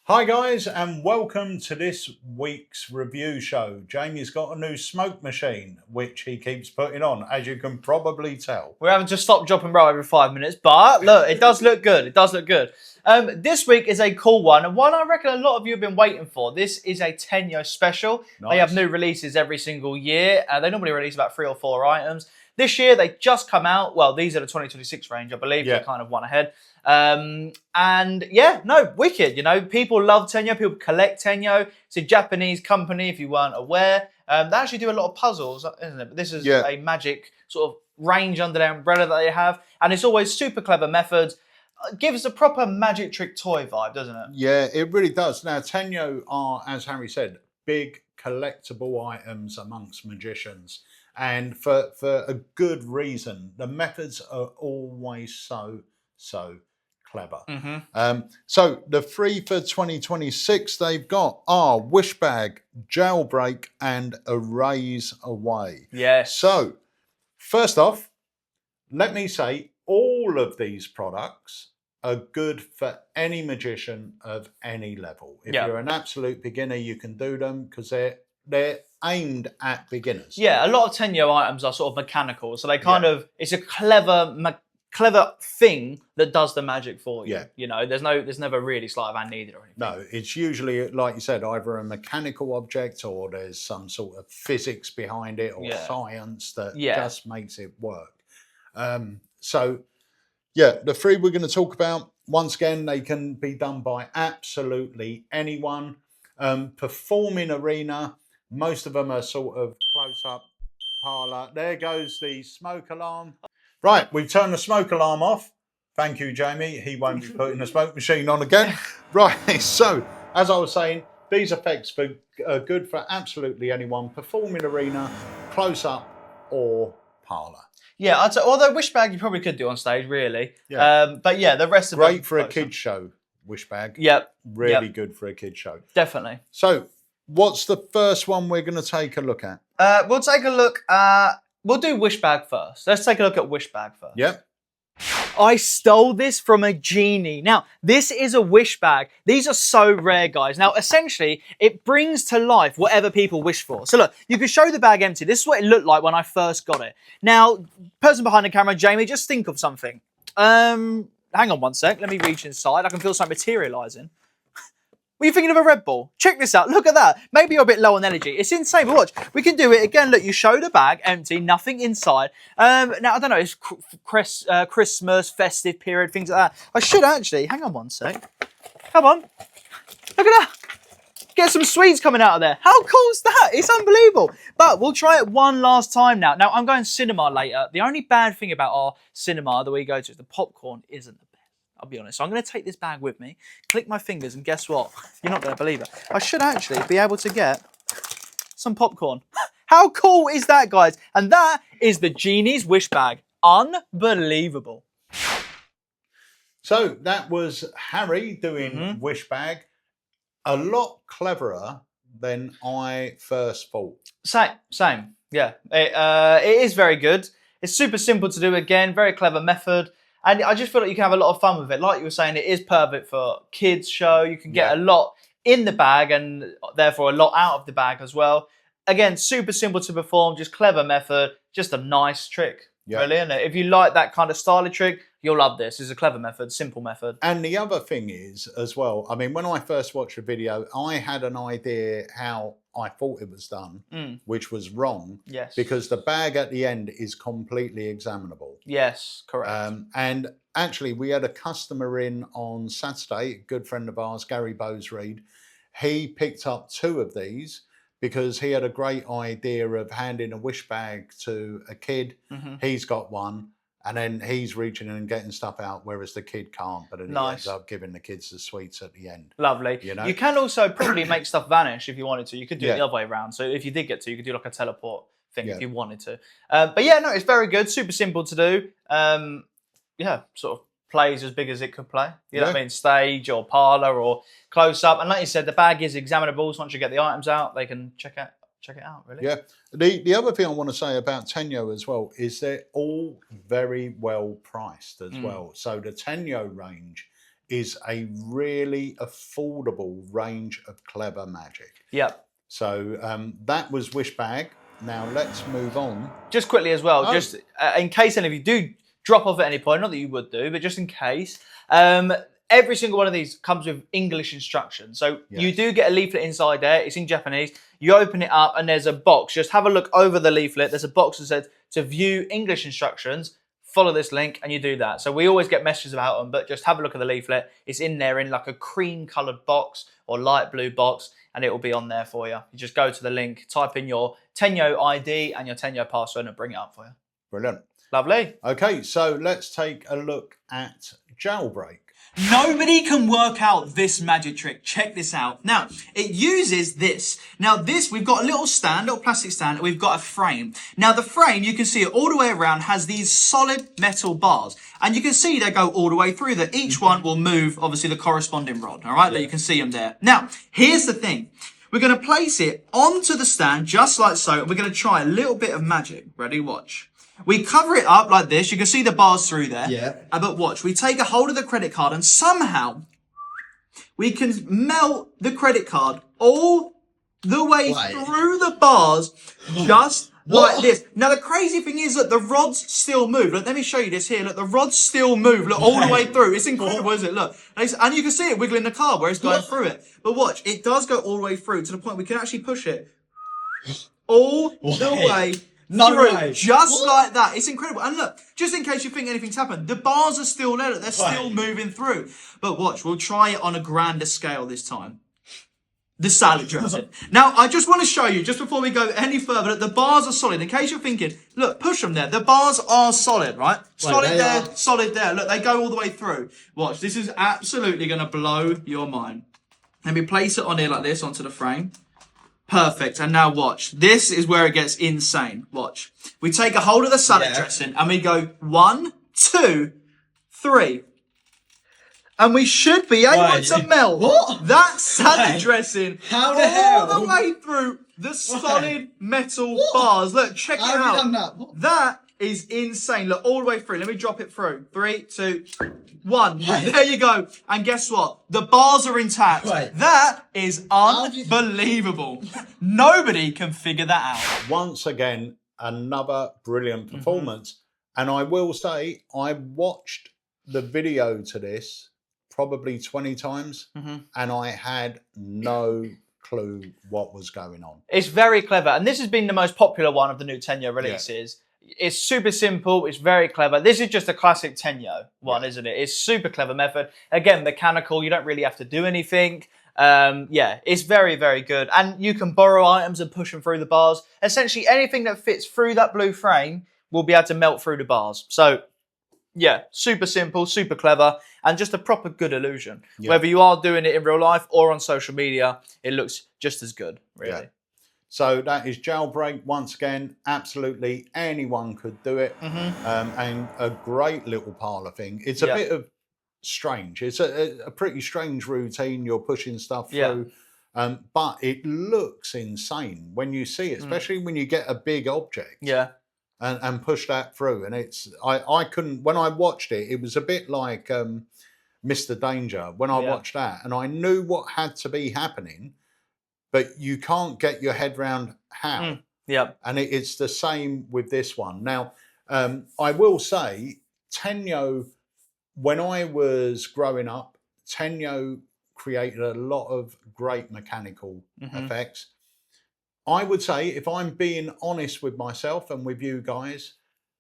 Hi guys, and welcome to this week's review show. Jamie's got a new smoke machine, which he keeps putting on, as you can probably tell. We're having to stop, drop and roll every 5 minutes, but look, it does look good. It does look good. This week is a cool one, and one I reckon a lot of you have been waiting for. This is a Tenyo special. Nice. They have new releases every single year. They normally release about 3 or 4 items. This year, they just come out. Well, these are the 2026 range, I believe. Yeah. They're kind of one ahead. And yeah, no, wicked. You know, people love Tenyo. People collect Tenyo. It's a Japanese company, if you weren't aware. They actually do a lot of puzzles, isn't it? But this is a magic sort of range under their umbrella that they have. And it's always super clever methods. Gives a proper magic trick toy vibe, doesn't it? Yeah, it really does. Now, Tenyo are, as Harry said, big collectible items amongst magicians. And for a good reason. The methods are always so clever. So the 3 for 2026 they've got are Wish Bag, Jailbreak, and Erase Away. Yes. So first off, let me say all of these products are good for any magician of any level. If you're an absolute beginner, you can do them because they're aimed at beginners. Yeah, a lot of Tenyo items are sort of mechanical, so they kind of, it's a clever thing that does the magic for you. Yeah. You know, there's never really sleight of hand needed or anything. No, it's usually, like you said, either a mechanical object or there's some sort of physics behind it or science that just makes it work. So, yeah, the 3 we're going to talk about, once again, they can be done by absolutely anyone. Performing arena, most of them are sort of close-up parlour. There goes the smoke alarm. Right, we've turned the smoke alarm off. Thank you, Jamie. He won't be putting the smoke machine on again. Right, so, as I was saying, these effects are good for absolutely anyone. Performing arena, close-up or parlour. Yeah, I'd say, although Wish Bag you probably could do on stage, really. Yeah. But yeah, the rest of them... Great for a kid's show, Wish Bag. Yep. Really good for a kid's show. Definitely. So, what's the first one we're going to take a look at? We'll take a look at... We'll do Wish Bag first. Let's take a look at Wish Bag first. Yep. I stole this from a genie. Now, this is a Wish Bag. These are so rare, guys. Now, essentially, it brings to life whatever people wish for. So look, you can show the bag empty. This is what it looked like when I first got it. Now, person behind the camera, Jamie, just think of something. Hang on one sec. Let me reach inside. I can feel something materialising. Were you thinking of a Red Bull? Check this out. Look at that. Maybe you're a bit low on energy. It's insane. But watch. We can do it again. Look, you show the bag empty, nothing inside. Now, I don't know. It's Christmas, festive period, things like that. I should actually. Hang on one sec. Come on. Look at that. Get some sweets coming out of there. How cool is that? It's unbelievable. But we'll try it one last time now. Now, I'm going cinema later. The only bad thing about our cinema that we go to is the popcorn isn't the best. I'll be honest. So I'm going to take this bag with me, click my fingers, and guess what? You're not going to believe it. I should actually be able to get some popcorn. How cool is that, guys? And that is the Genie's Wish Bag. Unbelievable. So that was Harry doing Wish Bag. A lot cleverer than I first thought. Same. Yeah. It is very good. It's super simple to do again. Very clever method. And I just feel like you can have a lot of fun with it. Like you were saying, it is perfect for kids' show. You can get a lot in the bag and therefore a lot out of the bag as well. Again, super simple to perform, just clever method, just a nice trick. Really, isn't it? If you like that kind of style of trick, you'll love this. It's a clever method, simple method. And the other thing is, as well, I mean, when I first watched the video, I had an idea how I thought it was done, which was wrong. Yes. Because the bag at the end is completely examinable. Yes, correct. And actually, we had a customer in on Saturday, a good friend of ours, Gary Bowes-Reed. He picked up 2 of these because he had a great idea of handing a wish bag to a kid. He's got one. And then he's reaching in and getting stuff out, whereas the kid can't. But then he ends up giving the kids the sweets at the end. Lovely. You know? You can also probably make stuff vanish if you wanted to. You could do it the other way around. So if you did get to, you could do like a teleport thing if you wanted to. But yeah, no, it's very good. Super simple to do. Yeah, sort of plays as big as it could play. You know what I mean? Stage or parlour or close up. And like you said, the bag is examinable. So once you get the items out, they can check it out, really. Yeah. The other thing I want to say about Tenyo as well is they're all very well priced as well. So the Tenyo range is a really affordable range of clever magic. Yep. So that was Wish Bag. Now let's move on. Just quickly as well, just in case any of you do drop off at any point, not that you would do, but just in case, every single one of these comes with English instructions. So you do get a leaflet inside there. It's in Japanese. You open it up and there's a box. Just have a look over the leaflet. There's a box that says to view English instructions, follow this link, and you do that. So we always get messages about them, but just have a look at the leaflet. It's in there in like a cream coloured box or light blue box, and it will be on there for you. You just go to the link, type in your Tenyo ID and your Tenyo password, and it'll bring it up for you. Brilliant. Lovely. Okay, so let's take a look at Jailbreak. Nobody can work out this magic trick. Check this out. Now, it uses this. Now, this, we've got a little stand, little plastic stand, and we've got a frame. Now, the frame, you can see it all the way around, has these solid metal bars. And you can see they go all the way through that. Each one will move, obviously, the corresponding rod, all right? That you can see them there. Now, here's the thing. We're going to place it onto the stand, just like so, and we're going to try a little bit of magic. Ready? Watch. We cover it up like this. You can see the bars through there. Yeah. But watch. We take a hold of the credit card and somehow we can melt the credit card all the way through the bars just like this. Now, the crazy thing is that the rods still move. Look, let me show you this here. Look, the rods still move. Look, all the way through. It's incredible, isn't it? Look. And you can see it wiggling the card where it's going through it. But watch. It does go all the way through to the point we can actually push it all the way through, just like that. It's incredible. And look, just in case you think anything's happened, the bars are still there. They're still moving through. But watch, we'll try it on a grander scale this time. The salad dressing. Now, I just want to show you, just before we go any further, that the bars are solid. In case you're thinking, look, push them there. The bars are solid, right? Solid there, solid there. Look, they go all the way through. Watch, this is absolutely going to blow your mind. Let me place it on here like this, onto the frame. Perfect. And now watch. This is where it gets insane. Watch. We take a hold of the salad dressing and we go 1, 2, 3. And we should be able to melt that salad dressing all the way through the solid metal bars. Look, check it out. That is insane. Look, all the way through. Let me drop it through. 3, 2, 1. There you go. And guess what? The bars are intact. That is unbelievable. Nobody can figure that out. Once again, another brilliant performance. And I will say, I watched the video to this probably 20 times and I had no clue what was going on. It's very clever. And this has been the most popular one of the new Tenyo releases. It's super simple. It's very clever. This is just a classic Tenyo one, isn't it? It's super clever method. Again, mechanical. You don't really have to do anything. Yeah, it's very, very good. And you can borrow items and push them through the bars. Essentially, anything that fits through that blue frame will be able to melt through the bars. So, yeah, super simple, super clever, and just a proper good illusion. Whether you are doing it in real life or on social media, it looks just as good, really. So that is Jailbreak. Once again, absolutely anyone could do it. And a great little parlour thing. It's a bit of strange. It's a pretty strange routine. You're pushing stuff through. But it looks insane when you see it, especially when you get a big object. And push that through. And it's, I couldn't, when I watched it, it was a bit like Mr. Danger when I watched that. And I knew what had to be happening, but you can't get your head round how. And it's the same with this one. Now, I will say, Tenyo, when I was growing up, Tenyo created a lot of great mechanical effects. I would say, if I'm being honest with myself and with you guys,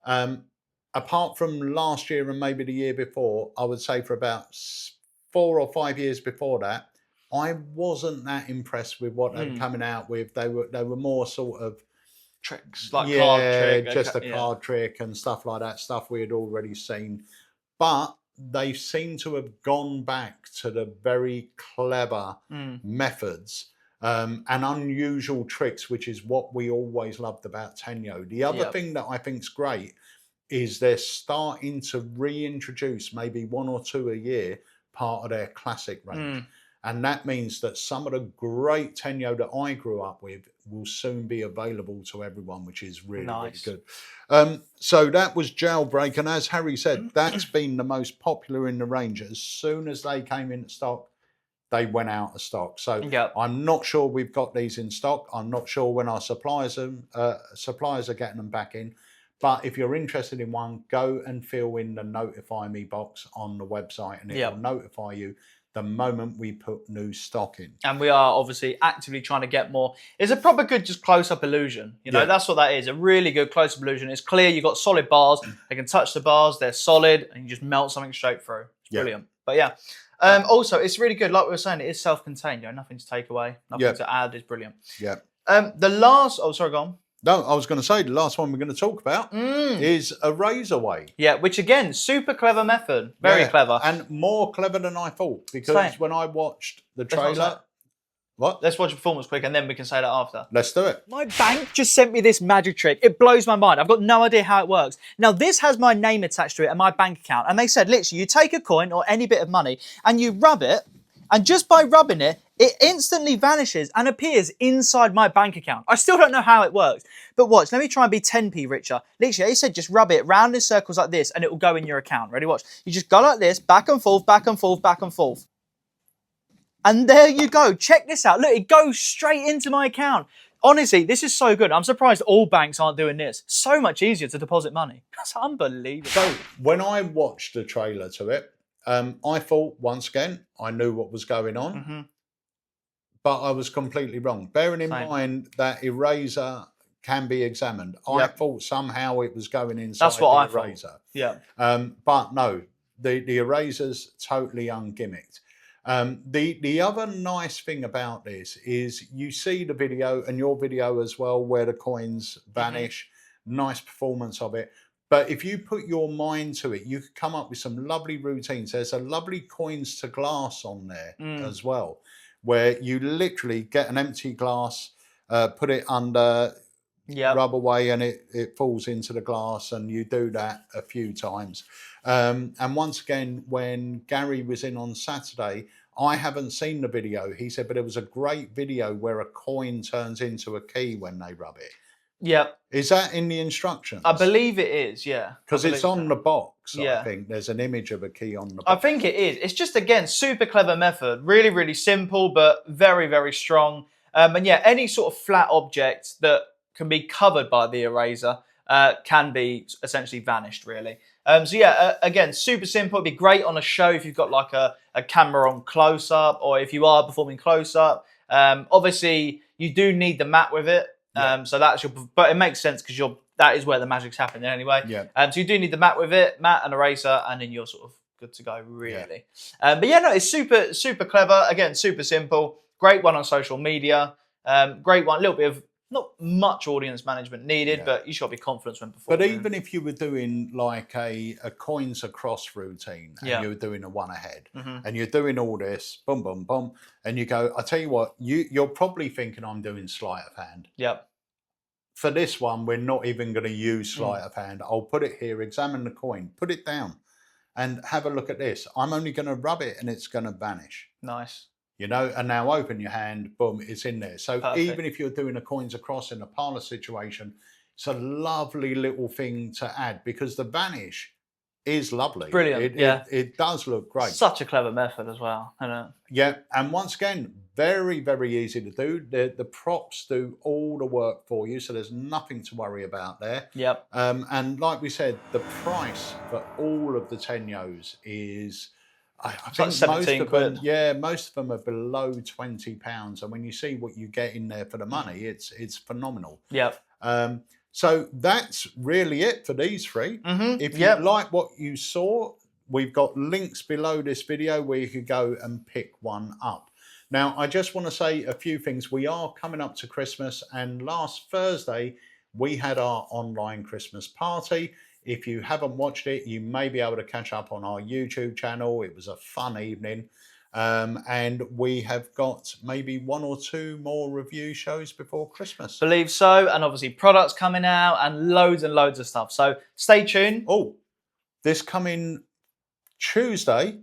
apart from last year and maybe the year before, I would say for about 4 or 5 years before that, I wasn't that impressed with what they were coming out with. They were more sort of tricks, like card trick, just a card trick and stuff like that, stuff we had already seen. But they seem to have gone back to the very clever methods and unusual tricks, which is what we always loved about Tenyo. The other thing that I think is great is they're starting to reintroduce maybe 1 or 2 a year part of their classic range. And that means that some of the great Tenyo that I grew up with will soon be available to everyone, which is really, really good. So that was Jailbreak. And as Harry said, that's been the most popular in the range. As soon as they came into stock, they went out of stock. So I'm not sure we've got these in stock. I'm not sure when our suppliers are getting them back in. But if you're interested in one, go and fill in the notify me box on the website, and it will notify you the moment we put new stock in. And we are obviously actively trying to get more. It's a proper good just close-up illusion. You know, that's what that is. A really good close-up illusion. It's clear, you've got solid bars. They can touch the bars, they're solid, and you just melt something straight through. It's brilliant. But yeah. Also, it's really good. Like we were saying, it is self-contained. You know, nothing to take away, nothing to add. It's brilliant. Yeah. The last... Oh, sorry, go on. No, I was going to say the last one we're going to talk about is a razor weight. Yeah, which again, super clever method. Very clever. And more clever than I thought, because when I watched the trailer... What? Let's watch a performance quick and then we can say that after. Let's do it. My bank just sent me this magic trick. It blows my mind. I've got no idea how it works. Now, this has my name attached to it and my bank account. And they said, literally, you take a coin or any bit of money and you rub it. And just by rubbing it, it instantly vanishes and appears inside my bank account. I still don't know how it works. But watch, let me try and be 10p richer. Literally, he said just rub it round in circles like this and it will go in your account. Ready? Watch. You just go like this, back and forth, back and forth, back and forth. And there you go. Check this out. Look, it goes straight into my account. Honestly, this is so good. I'm surprised all banks aren't doing this. So much easier to deposit money. That's unbelievable. So when I watched the trailer to it, I thought, once again, I knew what was going on, but I was completely wrong. Bearing in mind that eraser can be examined, I thought somehow it was going inside the eraser. Yeah. But no, the eraser's totally ungimmicked. The other nice thing about this is you see the video and your video as well where the coins vanish. Nice performance of it. But if you put your mind to it, you could come up with some lovely routines. There's a lovely coins to glass on there as well, where you literally get an empty glass, put it under, rub away, and it falls into the glass, and you do that a few times. And once again, when Gary was in on Saturday, I haven't seen the video. He said, but it was a great video where a coin turns into a key when they rub it. Yeah. Is that in the instructions? I believe it is, yeah. Because it's on the box, I think. There's an image of a key on the box. I think it is. It's just, again, super clever method. Really, really simple, but very, very strong. And yeah, any sort of flat object that can be covered by the eraser can be essentially vanished, really. So yeah, again, super simple. It'd be great on a show if you've got like a camera on close-up, or if you are performing close-up. Obviously, you do need the mat with it. So that's but it makes sense because that is where the magic's happening anyway. Yeah. So you do need the mat with it, mat and eraser, and then you're sort of good to go, really. But yeah, no, it's super, super clever. Again, super simple. Great one on social media. Great one. A little bit of not much audience management needed, but you should be confident when performing. But even if you were doing like a coins across routine, and you were doing a one ahead, and you're doing all this, boom, boom, boom, and you go, I tell you what, you're probably thinking I'm doing sleight of hand. Yep. For this one, we're not even going to use sleight of hand. I'll put it here, examine the coin, put it down, and have a look at this. I'm only going to rub it and it's going to vanish. Nice. You know, and now open your hand, boom, it's in there. So even if you're doing a coins across in a parlor situation, it's a lovely little thing to add, because the vanish is lovely. Brilliant. It does look great. Such a clever method as well. I know. Yeah, and once again, very, very easy to do. The props do all the work for you, so there's nothing to worry about there. Yep. And like we said, the price for all of the Tenyos is, I think most of them, most of them are below £20, and when you see what you get in there for the money, it's phenomenal. Yep. So that's really it for these three. If you like what you saw, we've got links below this video where you could go and pick one up. Now, I just want to say a few things. We are coming up to Christmas, and last Thursday we had our online Christmas party. If you haven't watched it, you may be able to catch up on our YouTube channel. It was a fun evening. And we have got maybe 1 or 2 more review shows before Christmas. Believe so. And obviously products coming out and loads of stuff. So stay tuned. Oh, this coming Tuesday,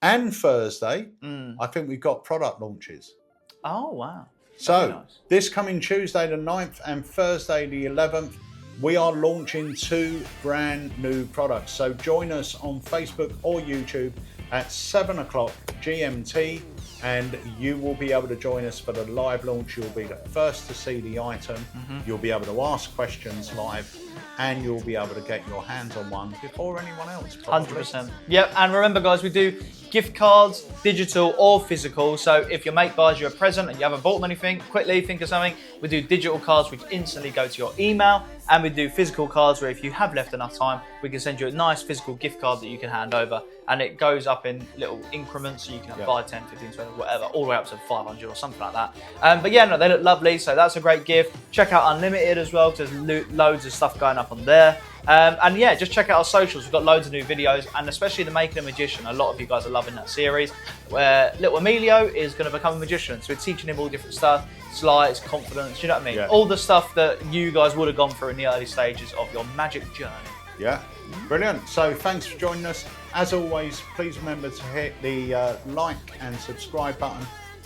and Thursday, I think we've got product launches. Oh, wow. So nice. This coming Tuesday the 9th and Thursday the 11th, we are launching 2 brand new products. So join us on Facebook or YouTube at 7 o'clock GMT, and you will be able to join us for the live launch. You'll be the first to see the item. You'll be able to ask questions live, and you'll be able to get your hands on one before anyone else. Probably. 100%. Yep, and remember guys, we do gift cards, digital or physical. So if your mate buys you a present and you haven't bought them anything, quickly think of something. We do digital cards which instantly go to your email, and we do physical cards where if you have left enough time, we can send you a nice physical gift card that you can hand over, and it goes up in little increments, so you can have 5, 10, 15, 20, whatever, all the way up to 500 or something like that. But yeah, no, they look lovely, so that's a great gift. Check out Unlimited as well, because there's loads of stuff going up on there. And yeah, just check out our socials. We've got loads of new videos, and especially the Making a Magician. A lot of you guys are loving that series, where little Emilio is going to become a magician. So we're teaching him all different stuff, sleights, confidence, you know what I mean? Yeah. All the stuff that you guys would have gone through in the early stages of your magic journey. Yeah, brilliant. So thanks for joining us. As always, please remember to hit the like and subscribe button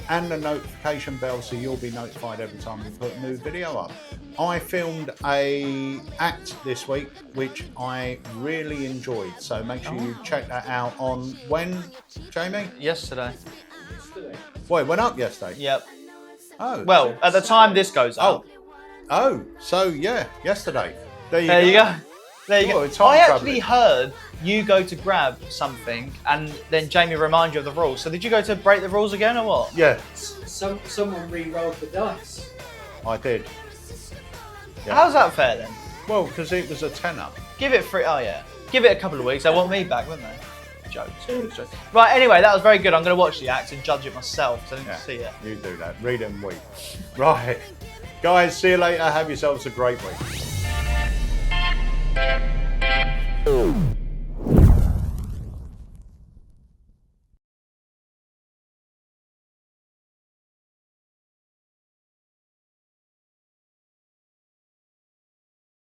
and the notification bell, so you'll be notified every time we put a new video up. I filmed a act this week which I really enjoyed, so make sure you check that out on when, Jamie? Yesterday. Well, it went up yesterday? Yep. Oh. Well, at the time this goes up. Oh, so yeah, yesterday. There you go. There you go. I actually heard you go to grab something and then Jamie reminds you of the rules. So did you go to break the rules again or what? Yeah. Someone re-rolled the dice. I did. Yeah. How's that fair then? Well, because it was a tenner. Give it give it a couple of weeks. They want me back, wouldn't they? Jokes. Right, anyway, that was very good. I'm going to watch the act and judge it myself, because I didn't see it. You do that. Read and weep. Right. Guys, see you later. Have yourselves a great week.